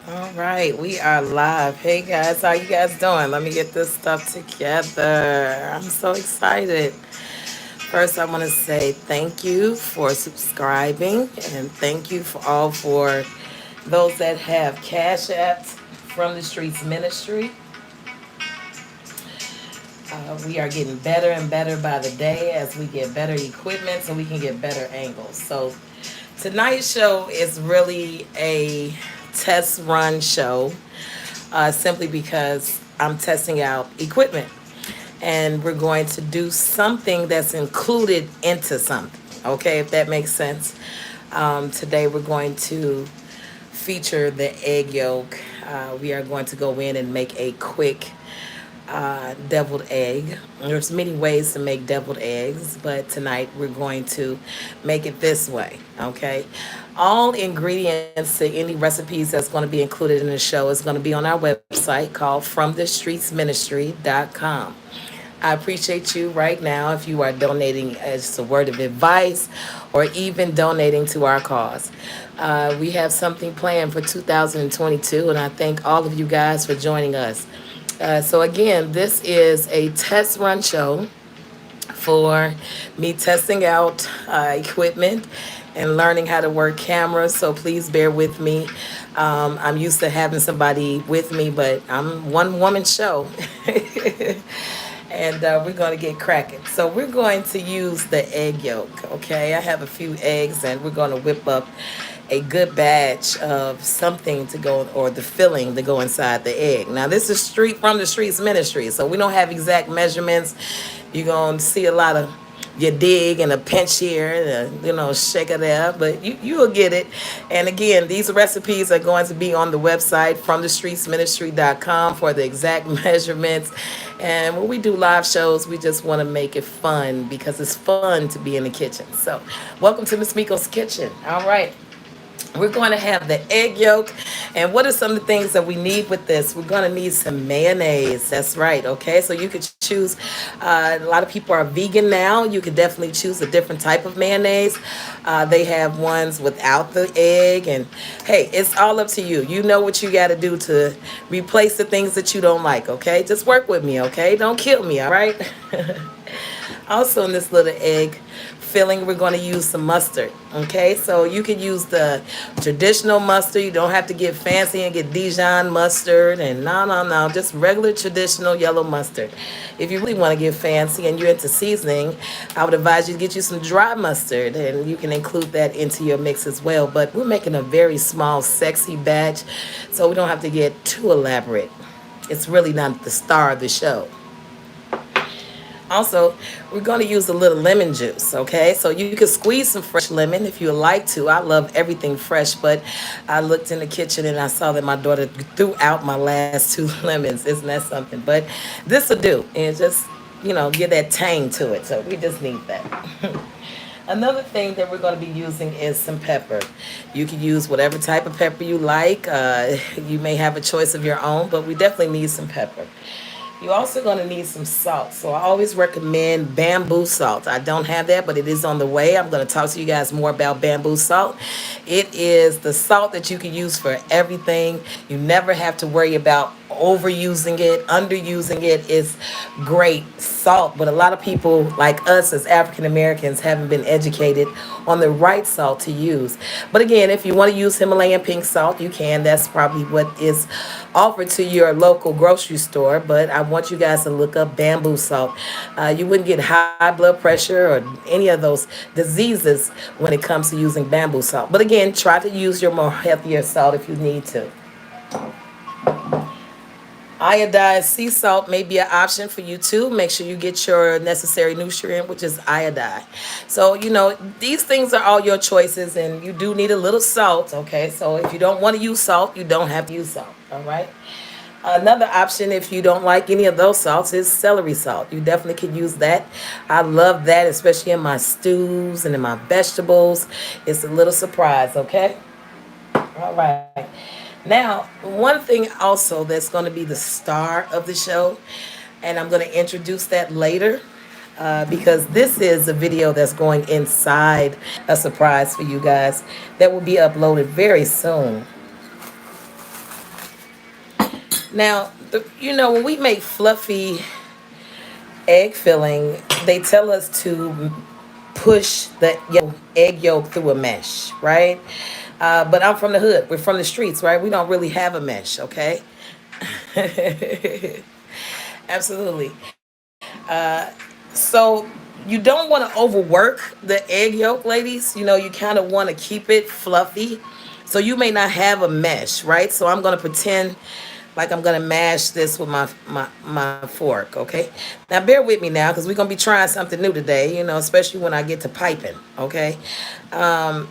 All right, we are live. Hey guys, how you guys doing? Let me get this stuff together. I'm so excited. First, I want to say thank you for subscribing and thank you for those that have cash apps from the Streets Ministry. We are getting better and better by the day as we get better equipment so we can get better angles. So tonight's show is really a test run show, simply because I'm testing out equipment. And we're going to do something that's included into something, okay, if that makes sense. Today we're going to feature the egg yolk. We are going to go in and make a quick deviled egg. There's many ways to make deviled eggs, but tonight we're going to make it this way, okay? All ingredients to any recipes that's going to be included in the show is going to be on our website called FromTheStreetsMinistry.com. I appreciate you right now if you are donating as a word of advice or even donating to our cause. We have something planned for 2022, and I thank all of you guys for joining us. So, again, this is a test run show for me testing out equipment and learning how to work cameras. So please bear with me. I'm used to having somebody with me, but I'm one woman show. And we're going to get cracking. So we're going to use the egg yolk, okay? I have a few eggs, and we're going to whip up a good batch of something to go, or the filling to go inside the egg. Now, this is from the Streets Ministry, so we don't have exact measurements. You're going to see a lot of you dig and a pinch here, and shake it there, but you'll get it. And again, these recipes are going to be on the website from thestreetsministry.com for the exact measurements. And when we do live shows, we just want to make it fun because it's fun to be in the kitchen. So welcome to Miss Miko's kitchen. All right, we're going to have the egg yolk. And what are some of the things that we need with this? We're going to need some mayonnaise. That's right. Okay. So you could choose, a lot of people are vegan now. You could definitely choose a different type of mayonnaise. They have ones without the egg. And hey, it's all up to you. You know what you got to do to replace the things that you don't like. Okay. Just work with me. Okay. Don't kill me. All right. Also, in this little egg filling, we're going to use some mustard. Okay, so you can use the traditional mustard. You don't have to get fancy and get Dijon mustard, and no, just regular traditional yellow mustard. If you really want to get fancy and you're into seasoning, I would advise you to get you some dry mustard, and you can include that into your mix as well. But we're making a very small, sexy batch, so we don't have to get too elaborate. It's really not the star of the show. Also, we're going to use a little lemon juice, okay? So you can squeeze some fresh lemon if you would like to. I love everything fresh, but I looked in the kitchen and I saw that my daughter threw out my last two lemons. Isn't that something? But this will do, and just, get that tang to it. So we just need that. Another thing that we're going to be using is some pepper. You can use whatever type of pepper you like. You may have a choice of your own, but we definitely need some pepper. You're also going to need some salt. So I always recommend bamboo salt. I don't have that, but it is on the way. I'm going to talk to you guys more about bamboo salt. It is the salt that you can use for everything. You never have to worry about overusing it, underusing it. Is great salt, but a lot of people like us as African Americans haven't been educated on the right salt to use. But again, if you want to use Himalayan pink salt, you can. That's probably what is offered to your local grocery store, but I want you guys to look up bamboo salt. You wouldn't get high blood pressure or any of those diseases when it comes to using bamboo salt. But again, try to use your more healthier salt if you need to. Iodized sea salt may be an option for you too. Make sure you get your necessary nutrient, which is iodine. So, these things are all your choices, and you do need a little salt, okay? So if you don't want to use salt, you don't have to use salt, all right? Another option, if you don't like any of those salts, is celery salt. You definitely could use that. I love that, especially in my stews and in my vegetables. It's a little surprise, okay? All right. Now, one thing also that's going to be the star of the show, and I'm going to introduce that later, because this is a video that's going inside a surprise for you guys that will be uploaded very soon. Now, when we make fluffy egg filling, they tell us to push the egg yolk through a mesh, right? But I'm from the hood. We're from the streets, right? We don't really have a mesh, okay? Absolutely. So you don't want to overwork the egg yolk, ladies. You kind of want to keep it fluffy. So you may not have a mesh, right? So I'm going to pretend like I'm going to mash this with my fork, okay? Now bear with me now because we're going to be trying something new today, especially when I get to piping, okay? Um,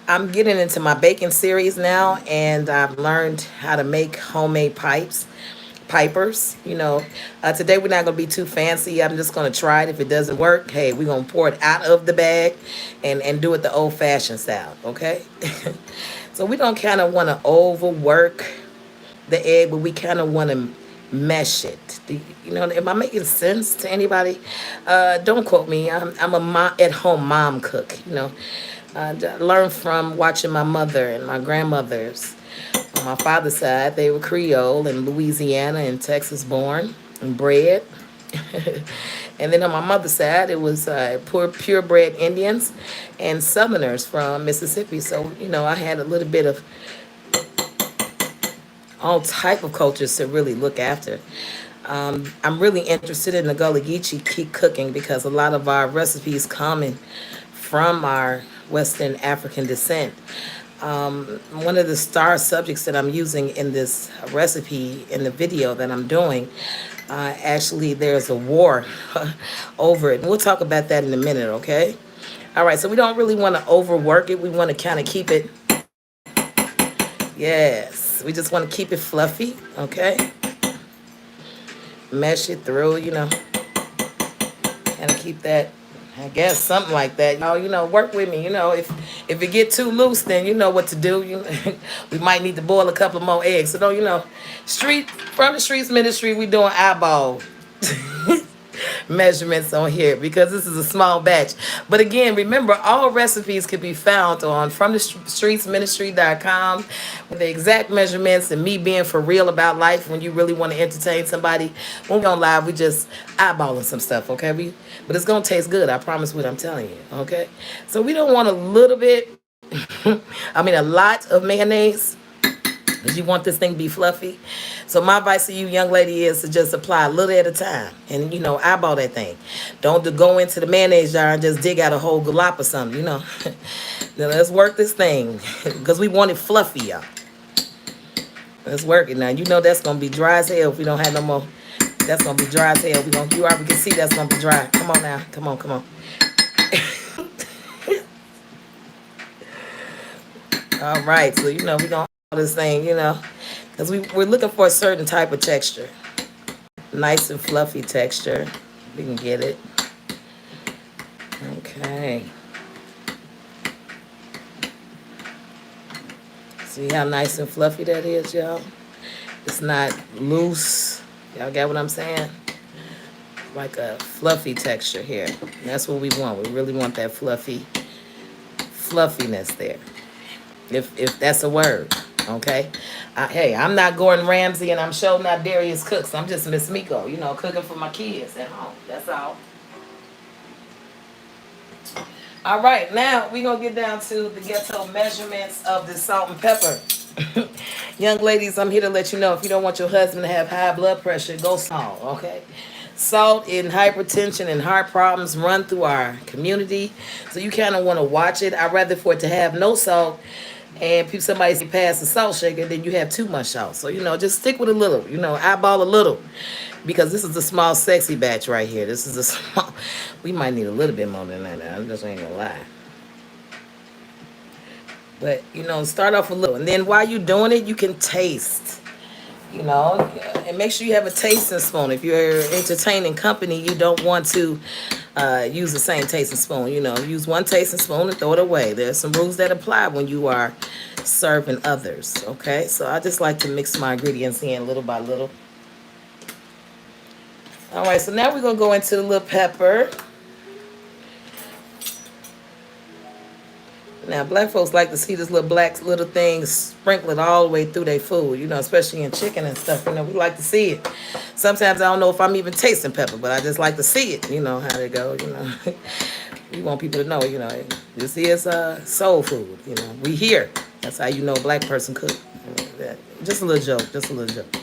I'm getting into my baking series now, and I've learned how to make homemade pipers. Today we're not going to be too fancy. I'm just going to try it. If it doesn't work, hey, we're going to pour it out of the bag and do it the old-fashioned style, okay? So we don't kind of want to overwork the egg, but we kind of want to mesh it. Am I making sense to anybody? Don't quote me. I'm a at-home mom cook. I learned from watching my mother and my grandmothers. On my father's side, they were Creole in Louisiana and Texas born and bred. And then on my mother's side, it was purebred Indians and Southerners from Mississippi. So, I had a little bit of all type of cultures to really look after. I'm really interested in the Gullah Geechee keep cooking because a lot of our recipes come from our Western African descent. One of the star subjects that I'm using in this recipe in the video that I'm doing, actually there's a war over it. And we'll talk about that in a minute, okay? All right, so we don't really want to overwork it. We want to kind of keep it, yes, we just want to keep it fluffy, okay? Mesh it through, kind of keep that, I guess, something like that. Work with me. If it get too loose, then you know what to do. We might need to boil a couple more eggs. So don't, from the streets ministry, we doing eyeball measurements on here because this is a small batch. But again, remember, all recipes can be found on fromthestreetsministry.com with the exact measurements and me being for real about life when you really want to entertain somebody. When we on live, we just eyeballing some stuff, okay? But it's going to taste good. I promise what I'm telling you, okay? So we don't want a little bit, a lot of mayonnaise because you want this thing to be fluffy. So my advice to you, young lady, is to just apply a little at a time and, eyeball that thing. Don't go into the mayonnaise jar and just dig out a whole glop or something, Now let's work this thing because we want it fluffy, y'all. Let's work it now. That's going to be dry as hell if we don't have no more. That's going to be dry as hell. You already can see that's going to be dry. Come on now. Come on, come on. All right. So, we're going to do this thing, because we're looking for a certain type of texture. Nice and fluffy texture. We can get it. Okay. See how nice and fluffy that is, y'all? It's not loose. Y'all get what I'm saying? Like a fluffy texture here. That's what we want. We really want that fluffiness there. If that's a word, okay? Hey, I'm not Gordon Ramsay and I'm sure not Darius Cooks. I'm just Miss Miko, cooking for my kids at home. That's all. All right, now we're going to get down to the ghetto measurements of the salt and pepper. Young ladies, I'm here to let you know if you don't want your husband to have high blood pressure, go small, okay? Salt and hypertension and heart problems run through our community, so you kind of want to watch it. I'd rather for it to have no salt and somebody say pass the salt shaker than you have too much salt. So, just stick with a little, eyeball a little. Because this is a small, sexy batch right here. This is a small, we might need a little bit more than that. I just ain't gonna lie. But, start off a little. And then while you're doing it, you can taste, and make sure you have a tasting spoon. If you're entertaining company, you don't want to use the same tasting spoon. Use one tasting spoon and throw it away. There's some rules that apply when you are serving others, okay? So I just like to mix my ingredients in little by little. All right, so now we're going to go into the little pepper. Now, black folks like to see this little black little things sprinkling all the way through their food, you know, especially in chicken and stuff. You know, we like to see it. Sometimes I don't know if I'm even tasting pepper, but I just like to see it. You know how they go, you know. We want people to know, you know, this is soul food. You know, we here. That's how you know a black person cook. Just a little joke, just a little joke.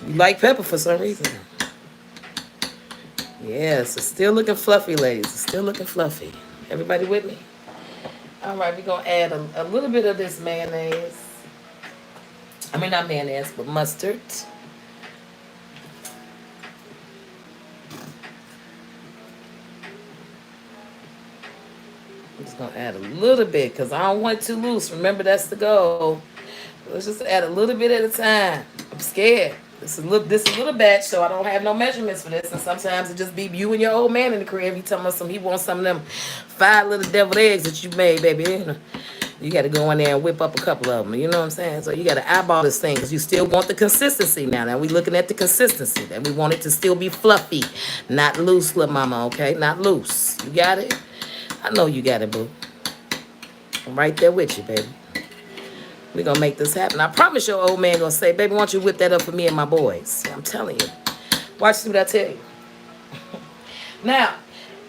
You like pepper for some reason. Yes, it's still looking fluffy, ladies. It's still looking fluffy. Everybody with me? All right, we're going to add a little bit of this mayonnaise. I mean, not mayonnaise, but mustard. I'm just going to add a little bit because I don't want it too loose. Remember, that's the goal. Let's just add a little bit at a time. I'm scared. This is a little batch, so I don't have no measurements for this. And sometimes it just be you and your old man in the crib. He telling us he wants some of them 5 little deviled eggs that you made, baby. You know, you got to go in there and whip up a couple of them. You know what I'm saying? So you got to eyeball this thing because you still want the consistency now. Now we looking at the consistency. That we want it to still be fluffy, not loose, little mama. Okay, not loose. You got it? I know you got it, boo. I'm right there with you, baby. We're going to make this happen. I promise your old man going to say, baby, why don't you whip that up for me and my boys? I'm telling you. Watch what I tell you. Now,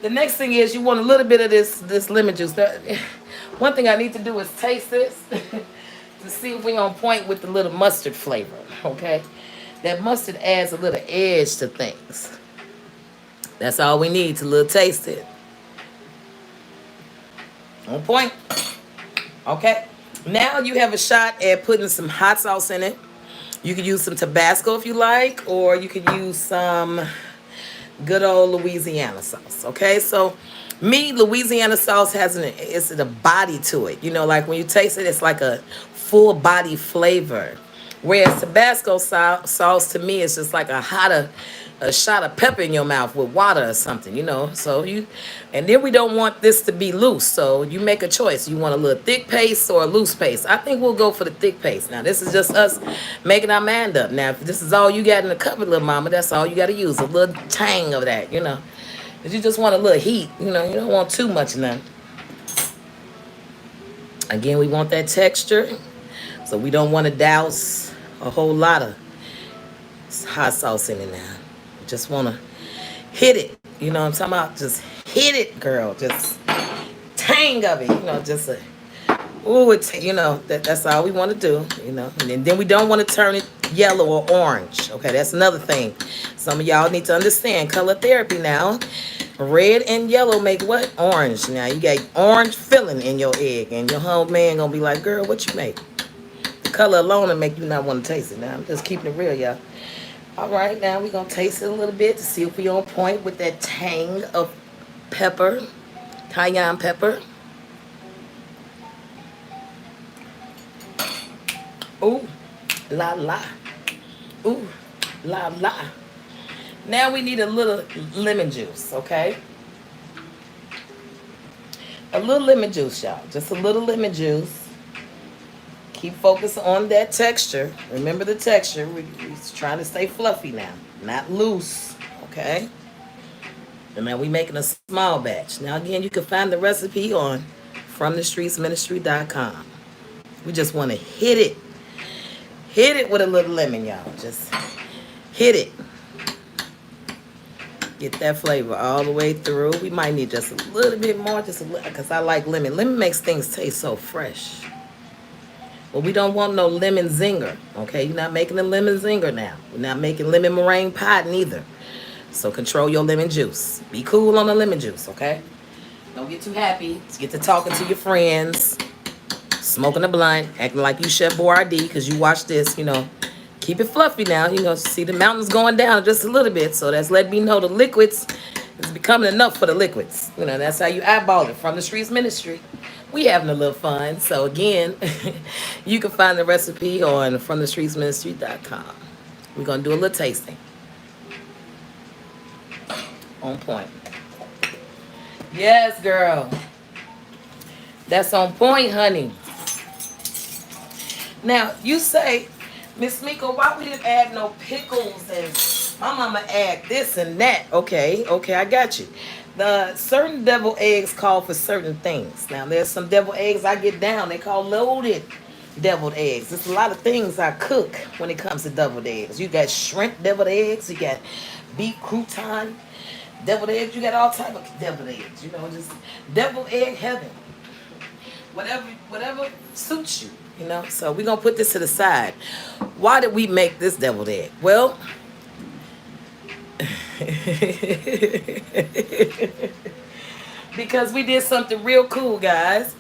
the next thing is you want a little bit of this lemon juice. One thing I need to do is taste this to see if we're on point with the little mustard flavor, okay? That mustard adds a little edge to things. That's all we need to little taste it. On point. Okay? Now you have a shot at putting some hot sauce in it. You could use some Tabasco if you like, or you could use some good old Louisiana sauce. Okay, so Louisiana sauce has a body to it. You know, like when you taste it, it's like a full body flavor. Whereas Tabasco sauce to me is just like a shot of pepper in your mouth with water or something, you know. And then we don't want this to be loose, so you make a choice. You want a little thick paste or a loose paste. I think we'll go for the thick paste. Now, this is just us making our mind up. Now, if this is all you got in the cupboard, little mama, that's all you got to use, a little tang of that, you know. If you just want a little heat, you know, you don't want too much none. Again, we want that texture, so we don't want to douse a whole lot of hot sauce in it now. Just want to hit it. You know what I'm talking about? Just hit it, girl. Just tang of it. You know, just you know, that's all we want to do, you know. And then we don't want to turn it yellow or orange. Okay, that's another thing. Some of y'all need to understand color therapy now. Red and yellow make what? Orange. Now, you got orange filling in your egg. And your home man going to be like, girl, what you make? The color alone will make you not want to taste it. Now, I'm just keeping it real, y'all. All right, now we're going to taste it a little bit to see if we're on point with that tang of pepper, cayenne pepper. Ooh, la la. Ooh, la la. Now we need a little lemon juice, okay? A little lemon juice, y'all. Just a little lemon juice. Keep focused on that texture. Remember the texture. We're trying to stay fluffy now, not loose, okay? And now we're making a small batch. Now, again, you can find the recipe on FromTheStreetsMinistry.com. We just want to hit it. Hit it with a little lemon, y'all. Just hit it. Get that flavor all the way through. We might need just a little bit more, just a little, because I like lemon. Lemon makes things taste so fresh. But we don't want no lemon zinger, okay? You're not making a lemon zinger now. We're not making lemon meringue pie neither. So control your lemon juice. Be cool on the lemon juice, okay? Don't get too happy. Just get to talking to your friends, smoking a blunt, acting like you Chef Boyardee because you watch this, you know. Keep it fluffy now. You know, see the mountains going down just a little bit. So that's letting me know the liquids is becoming enough for the liquids. You know, that's how you eyeball it. From the Streets Ministry. We having a little fun. So again, you can find the recipe on FromTheStreetsMinistry.com. We're going to do a little tasting. On point. Yes, girl. That's on point, honey. Now, you say, Miss Miko, why we didn't add no pickles and my mama add this and that? Okay, I got you. The certain devil eggs call for certain things. Now there's some devil eggs I get down. They call loaded deviled eggs. There's a lot of things I cook when it comes to deviled eggs. You got shrimp deviled eggs. You got beef crouton deviled eggs. You got all type of deviled eggs. You know, just deviled egg heaven. Whatever suits you. You know. So we're gonna put this to the side. Why did we make this deviled egg? Well. Because we did something real cool, guys.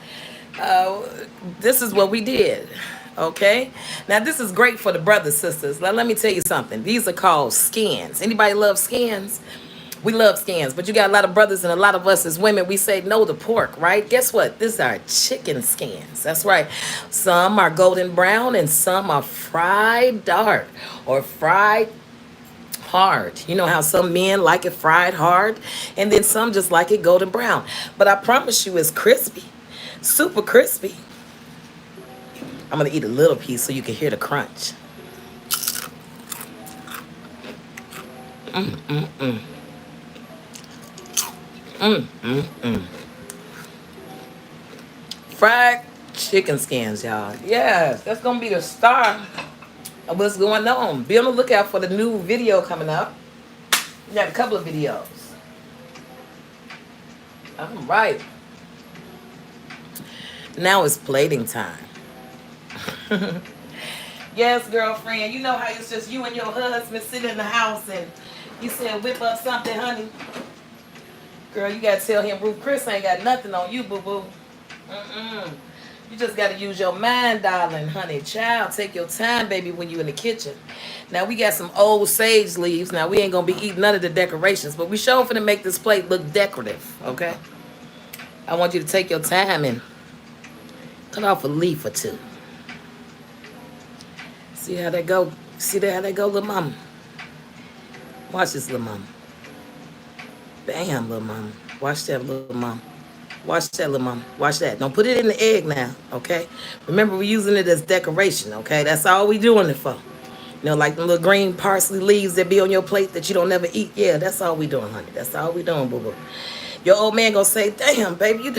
Uh, this is what we did. Okay. Now this is great for the brothers, sisters. Now let me tell you something. These are called skins. Anybody love skins? We love skins, but you got a lot of brothers and a lot of us as women, we say no to pork, right? Guess what? These are chicken skins. That's right. Some are golden brown and some are fried dark or fried hard. You know how some men like it fried hard and then some just like it golden brown. But I promise you it's crispy. Super crispy. I'm going to eat a little piece so you can hear the crunch. Mm, mm, mm. Mm, mm, mm. Fried chicken skins, y'all. Yes, that's going to be the star of what's going on. Be on the lookout for the new video coming up. We got a couple of videos. All right. Now it's plating time. Yes, girlfriend. You know how it's just you and your husband sitting in the house and you said whip up something, honey. Girl, you got to tell him Ruth Chris ain't got nothing on you, boo-boo. Mm-mm. You just got to use your mind, darling, honey. Child, take your time, baby, when you in the kitchen. Now, we got some old sage leaves. Now, we ain't going to be eating none of the decorations, but we sure finna make this plate look decorative, okay? I want you to take your time and cut off a leaf or two. See how that go? See how that go, little mama? Watch this, little mama. Bam, little mama. Watch that, little mama. Watch that, little mama. Watch that. Don't put it in the egg now, okay? Remember, we're using it as decoration, okay? That's all we doing it for. You know, like the little green parsley leaves that be on your plate that you don't never eat. Yeah, that's all we doing, honey. That's all we doing, boo-boo. Your old man gonna say, damn, baby,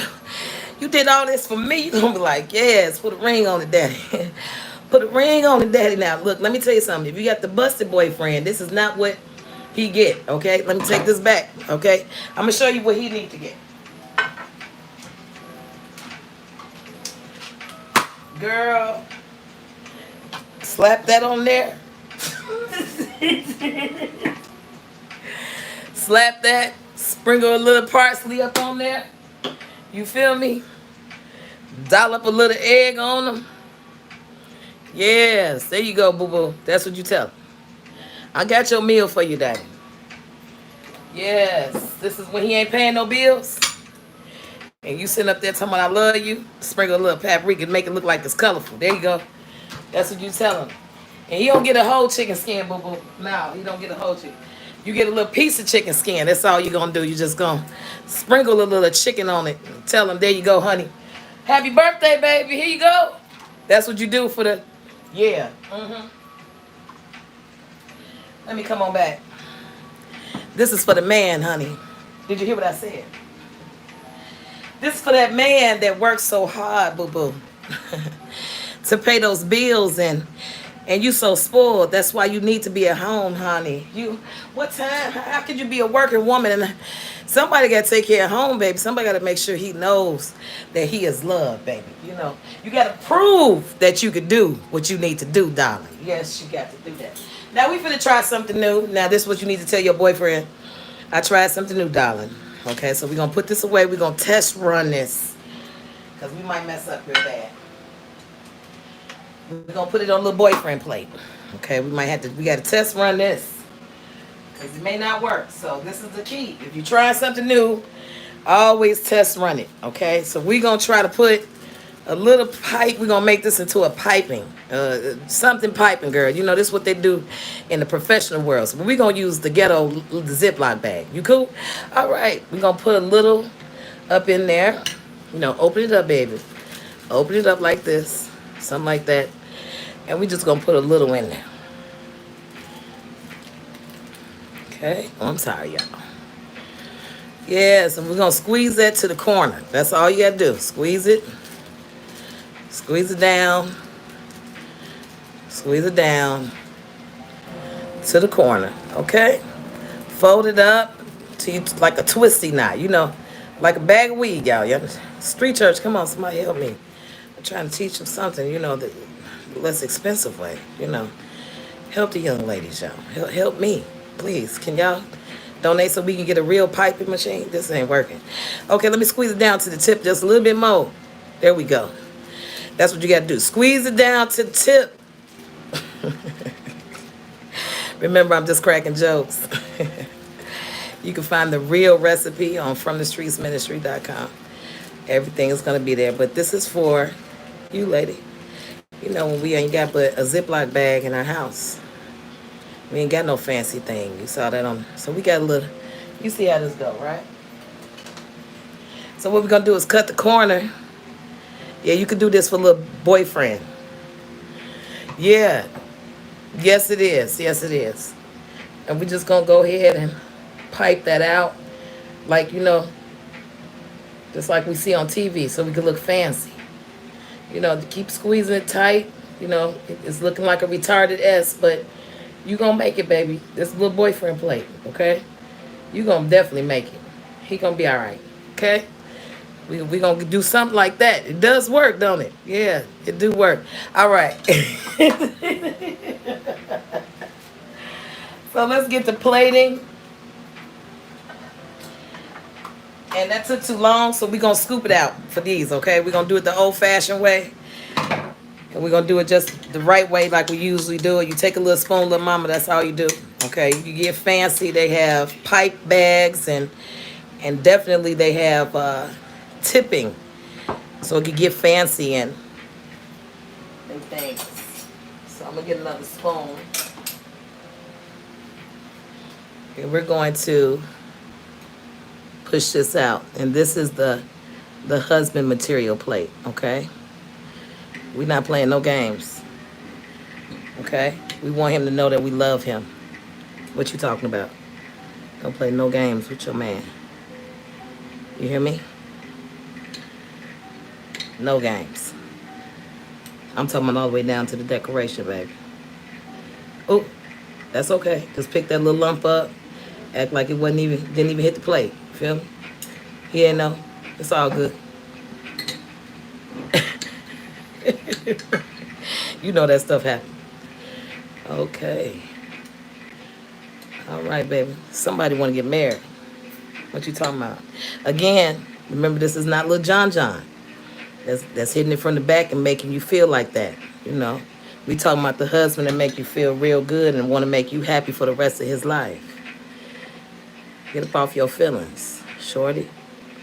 you did all this for me. You gonna be like, yes, put a ring on it, daddy. Put a ring on it, daddy. Now, look, let me tell you something. If you got the busted boyfriend, this is not what he get, okay? Let me take this back, okay? I'm gonna show you what he need to get. Girl, slap that on there. Slap that. Sprinkle a little parsley up on there. You feel me? Dollop a little egg on them. Yes, there you go, boo-boo. That's what you tell him. I got your meal for you, daddy. Yes, this is when he ain't paying no bills. And you sitting up there talking about I love you. Sprinkle a little paprika and make it look like it's colorful. There you go. That's what you tell him. And he don't get a whole chicken skin, boo-boo. No, he don't get a whole chicken. You get a little piece of chicken skin. That's all you're going to do. You just going to sprinkle a little chicken on it. And tell him, there you go, honey. Happy birthday, baby. Here you go. That's what you do for the... Yeah. Mm-hmm. Let me come on back. This is for the man, honey. Did you hear what I said? This is for that man that works so hard, boo-boo. To pay those bills and you so spoiled. That's why you need to be at home, honey. What time? How could you be a working woman and somebody got to take care of home, baby? Somebody got to make sure he knows that he is loved, baby. You know, you got to prove that you could do what you need to do, darling. Yes, you got to do that. Now we finna try something new. Now this is what you need to tell your boyfriend. I tried something new, darling. Okay, so we're gonna put this away. We're gonna test run this because we might mess up real bad. We're gonna put it on a little boyfriend plate. Okay, we gotta test run this because it may not work. So this is the key. If you try something new, always test run it. Okay, so we're gonna try to put a little pipe. We're gonna make this into a piping, something piping, girl. You know this is what they do in the professional world. So we're gonna use the ghetto Ziploc bag. You cool? All right, we're gonna put a little up in there. You know, open it up, baby. Open it up like this, something like that. And we just gonna put a little in there. Okay. Oh, I'm sorry, y'all. Yes, and we're gonna squeeze that to the corner. That's all you gotta do. Squeeze it down, squeeze it down to the corner. Okay? Fold it up to you like a twisty knot, like a bag of weed, y'all. Street church, come on, somebody help me. I'm trying to teach them something, the less expensive way. Help the young ladies, y'all. Help me, please. Can y'all donate so we can get a real piping machine? This ain't working. Okay, let me squeeze it down to the tip just a little bit more. There we go. That's what you got to do. Squeeze it down to the tip. Remember, I'm just cracking jokes. You can find the real recipe on FromTheStreetsMinistry.com. Everything is going to be there. But this is for you, lady. When we ain't got but a Ziploc bag in our house. We ain't got no fancy thing. You saw that on. So we got a little. You see how this go, right? So what we're going to do is cut the corner. Yeah, you could do this for a little boyfriend. Yeah. Yes, it is. Yes, it is. And we just going to go ahead and pipe that out. Like, just like we see on TV, so we can look fancy. Keep squeezing it tight. It's looking like a retarded S, but you gonna make it, baby. This little boyfriend plate, okay? You gonna definitely make it. He gonna be all right, okay? We gonna do something like that. It does work, don't it? Yeah, it do work. All right. So let's get to plating. And that took too long, so we're going to scoop it out for these, okay? We're going to do it the old-fashioned way. And we're going to do it just the right way like we usually do it. You take a little spoon, little mama, that's all you do, okay? You get fancy. They have pipe bags, and definitely they have tipping. So you get fancy and things. So I'm going to get another spoon. And we're going to push this out. And this is the husband material plate, okay? We're not playing no games, okay? We want him to know that we love him. What you talking about? Don't play no games with your man. You hear me? No games. I'm talking about all the way down to the decoration, baby. Oh, that's okay. Just pick that little lump up. Act like it didn't even hit the plate. Feel me? He ain't know. It's all good. You know that stuff happens. Okay. All right, baby. Somebody want to get married. What you talking about? Again, remember this is not Lil John John. That's hitting it from the back and making you feel like that. We talking about the husband that make you feel real good and want to make you happy for the rest of his life. Get up off your feelings, shorty.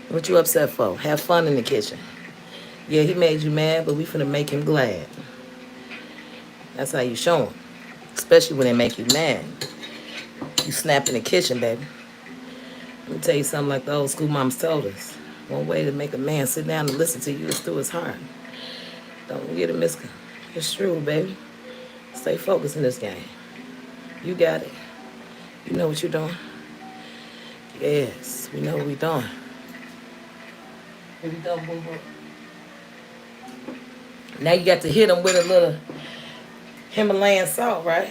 What you upset for? Have fun in the kitchen. Yeah, he made you mad, but we finna make him glad. That's how you show him. Especially when they make you mad. You snap in the kitchen, baby. Let me tell you something like the old school moms told us. One way to make a man sit down and listen to you is through his heart. Don't get it, Miska. It's true, baby. Stay focused in this game. You got it. You know what you're doing? Yes, we know what we're doing. Here we go, boom, boom. Now you got to hit them with a little Himalayan salt, right?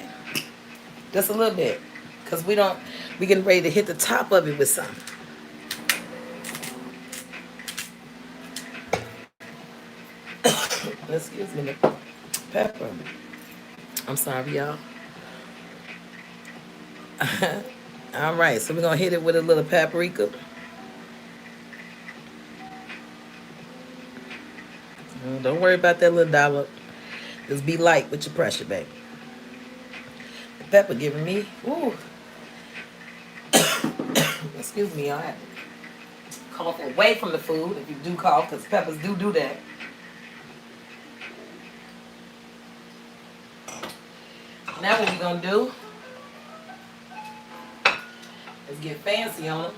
Just a little bit. Because we getting ready to hit the top of it with something. Excuse me, the pepper. I'm sorry, y'all. All right, so we're going to hit it with a little paprika. Don't worry about that little dollop. Just be light with your pressure, baby. The pepper giving me, ooh. Excuse me, y'all. I have to cough away from the food if you do cough, because peppers do that. Now what we're going to do is get fancy on them.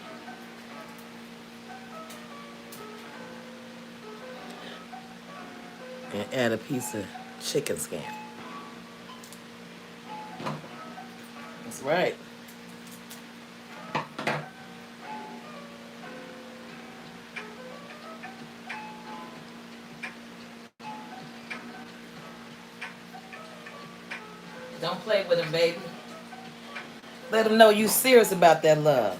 And add a piece of chicken skin. That's right. Don't play with them, baby. Let them know you serious about that love.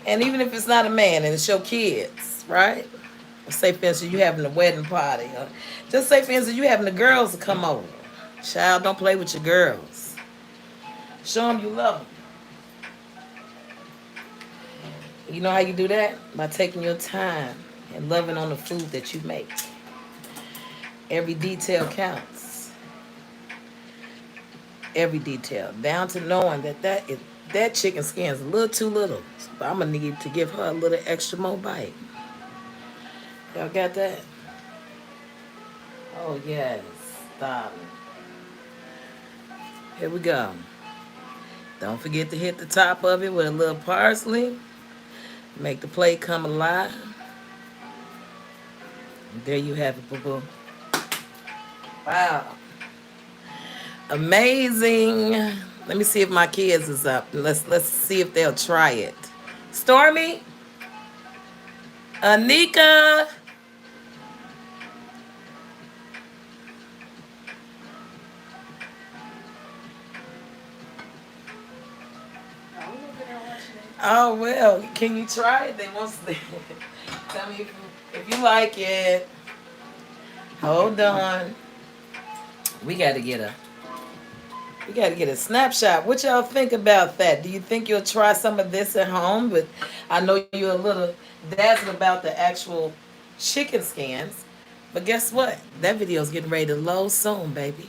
And even if it's not a man and it's your kids, right? Say, for instance, you having a wedding party. Or just say, for instance, you having the girls to come over. Child, don't play with your girls. Show them you love them. You know how you do that? By taking your time and loving on the food that you make. Every detail counts. Every detail. Down to knowing that chicken skin is a little too little. So I'm going to need to give her a little extra more bite. Y'all got that? Oh, yes. Stop. Here we go. Don't forget to hit the top of it with a little parsley. Make the plate come alive. There you have it, boo-boo. Wow. Amazing. Let me see if my kids is up. Let's see if they'll try it. Stormy? Anika? Oh, well, can you try it? They won't say. Tell me if you like it. Hold on. We got to get a snapshot. What y'all think about that? Do you think you'll try some of this at home? But I know you're a little dazzled about the actual chicken skins. But guess what? That video's getting ready to load soon, baby.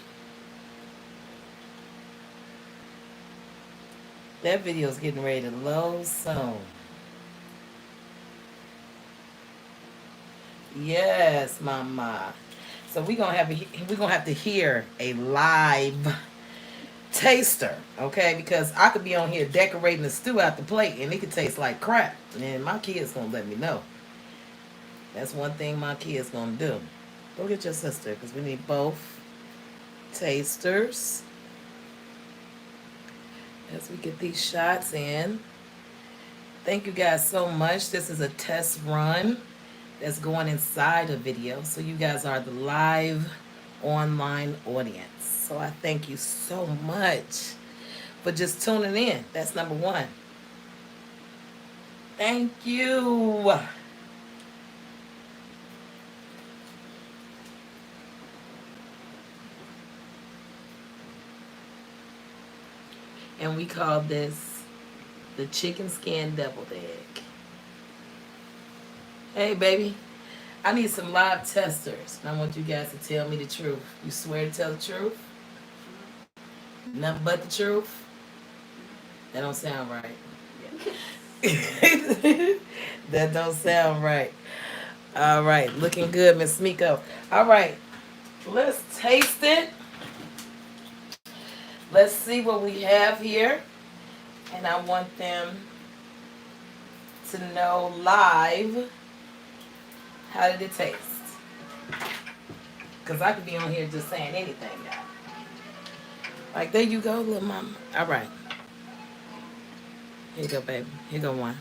That video's getting ready to load soon. Yes, mama. So we're gonna have to hear a live taster, okay? Because I could be on here decorating the stew out the plate and it could taste like crap. And my kids gonna let me know. That's one thing my kids gonna do. Go get your sister because we need both tasters. As we get these shots in. Thank you guys so much. This is a test run that's going inside a video. So you guys are the live online audience. So I thank you so much for just tuning in. That's number one. Thank you. And we call this the chicken skin deviled egg. Hey, baby. I need some live testers. And I want you guys to tell me the truth. You swear to tell the truth? Nothing but the truth? That don't sound right. That don't sound right. All right. Looking good, Miss Miko. All right. Let's taste it. Let's see what we have here. And I want them to know live, how did it taste? Because I could be on here just saying anything now. Like, there you go, little mama. All right. Here you go, baby. Here go one.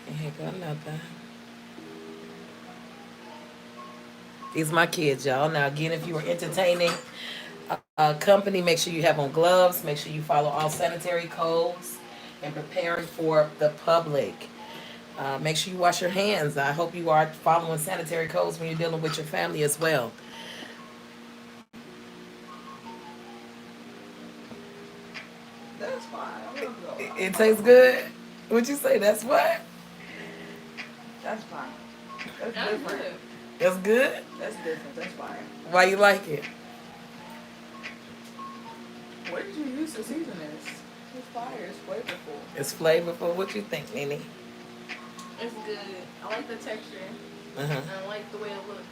And here go another. These are my kids, y'all. Now, again, if you are entertaining a company, make sure you have on gloves. Make sure you follow all sanitary codes and preparing for the public. Make sure you wash your hands. I hope you are following sanitary codes when you're dealing with your family as well. That's fine. It tastes good? What'd you say? That's what? That's fine. That's That's different. good. That's good? That's different. That's fine. Why you like it? What did you use to season this? It's fire. It's flavorful. It's flavorful. What you think, Nene? It's good. I like the texture. Uh-huh. And I like the way it looks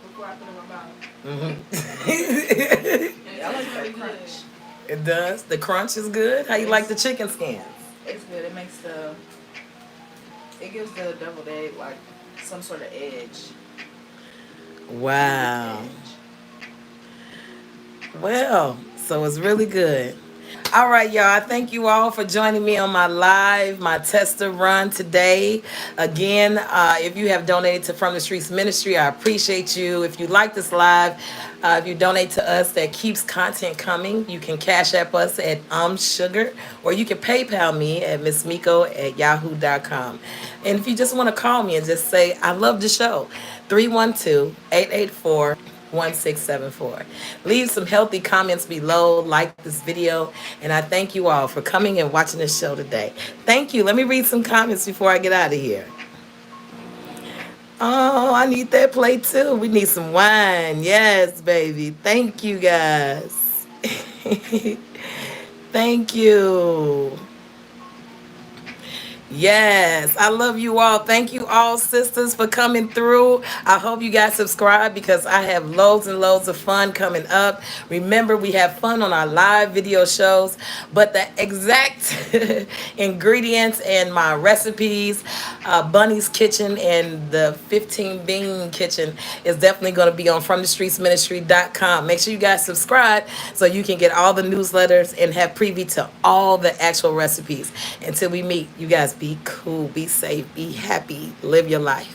before I put it in my mouth. Mm-hmm. And it I like tastes that really crunch. good. It does? The crunch is good? How you like the chicken skins? It's good. It makes it gives the deviled egg like some sort of edge. Wow. Well, so it's really good. All right, y'all. I thank you all for joining me on my live, my tester run today. Again, if you have donated to From the Streets Ministry, I appreciate you. If you like this live, if you donate to us, that keeps content coming. You can cash app us at sugar, or you can PayPal me at missmiko@yahoo.com. And if you just want to call me and just say, I love the show, 312-884-1674. Leave some healthy comments below, like this video, and I thank you all for coming and watching this show today. Thank you. Let me read some comments before I get out of here. Oh, I need that plate too. We need some wine. Yes, baby. Thank you guys. Thank you. Yes, I love you all. Thank you all, sisters, for coming through. I hope you guys subscribe because I have loads and loads of fun coming up. Remember, we have fun on our live video shows, but the exact ingredients and my recipes, Bunny's Kitchen and the 15 Bean Kitchen, is definitely going to be on FromTheStreetsMinistry.com. Make sure you guys subscribe so you can get all the newsletters and have preview to all the actual recipes. Until we meet, you guys be cool, be safe, be happy, live your life.